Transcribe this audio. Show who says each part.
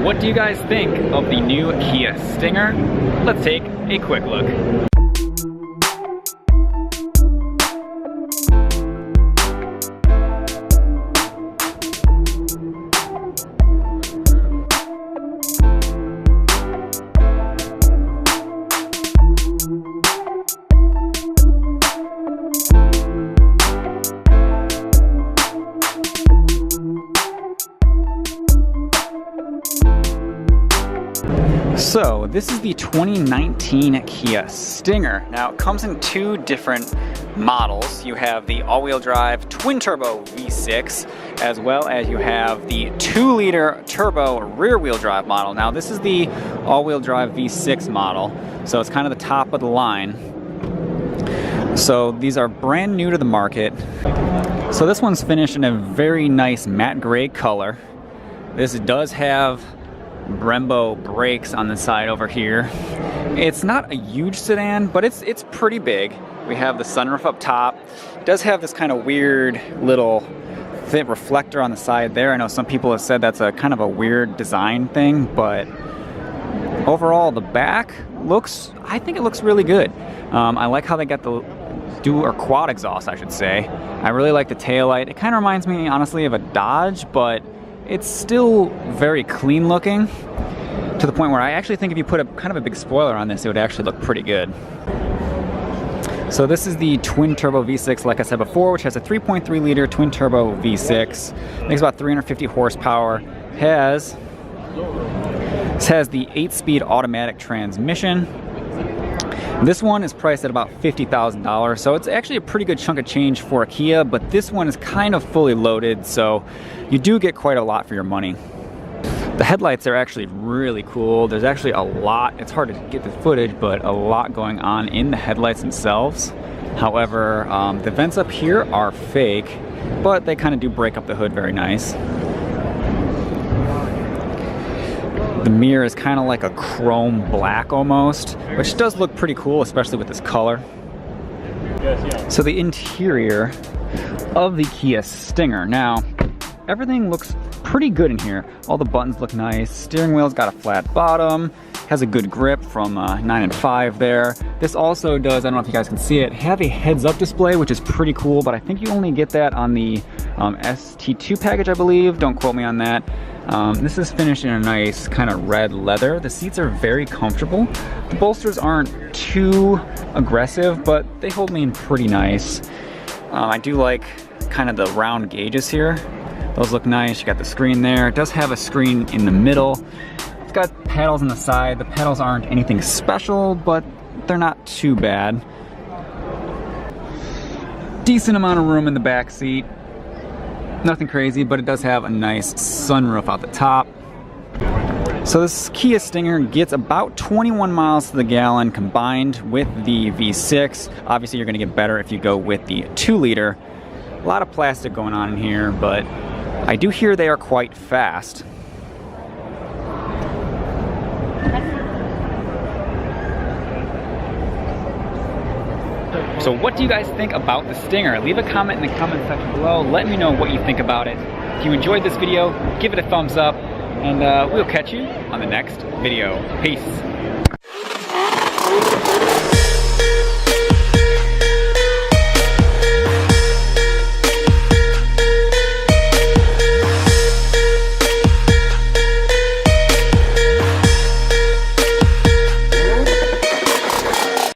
Speaker 1: what do you guys think of the new Kia Stinger? Let's take a quick look. So this is the 2019 Kia Stinger. Now it comes in two different models. You have the all-wheel drive twin-turbo V6, as well as you have the 2-liter turbo rear-wheel drive model. Now this is the all-wheel drive V6 model, so it's kind of the top of the line. So these are brand new to the market. So this one's finished in a very nice matte gray color. This does have Brembo brakes on the side over here. It's not a huge sedan, but it's pretty big. We have the sunroof up top. It does have this kind of weird little thin reflector on the side there. I know some people have said that's a kind of a weird design thing, but overall the back looks, I think it looks really good. I like how they got the dual or quad exhaust, I should say. I really like the taillight. It kind of reminds me honestly of a Dodge, but it's still very clean looking, to the point where I actually think if you put a kind of a big spoiler on this, it would actually look pretty good. So this is the twin turbo V6, like I said before, which has a 3.3 liter twin turbo V6. Makes about 350 horsepower. This has the 8-speed automatic transmission. This one is priced at about $50,000, so it's actually a pretty good chunk of change for a Kia, but this one is kind of fully loaded, so you do get quite a lot for your money. The headlights are actually really cool. There's actually a lot, it's hard to get the footage, but a lot going on in the headlights themselves. However, the vents up here are fake, but they kind of do break up the hood very nice. The mirror is kind of like a chrome black almost, which does look pretty cool, especially with this color. So the interior of the Kia Stinger. Now, everything looks pretty good in here. All the buttons look nice. Steering wheel's got a flat bottom, has a good grip from 9 and 5 there. This also does, I don't know if you guys can see it, have a heads-up display, which is pretty cool, but I think you only get that on the ST2 package, I believe. Don't quote me on that. This is finished in a nice kind of red leather. The seats are very comfortable. The bolsters aren't too aggressive, but they hold me in pretty nice. I do like kind of the round gauges here. Those look nice. You got the screen there. It does have a screen in the middle. It's got pedals on the side. The pedals aren't anything special, but they're not too bad. Decent amount of room in the back seat. Nothing crazy, but it does have a nice sunroof out the top. So this Kia Stinger gets about 21 miles to the gallon combined with the V6. Obviously you're gonna get better if you go with the 2-liter. A lot of plastic going on in here, but I do hear they are quite fast. So what do you guys think about the Stinger? Leave a comment in the comment section below. Let me know what you think about it. If you enjoyed this video, give it a thumbs up, and we'll catch you on the next video. Peace.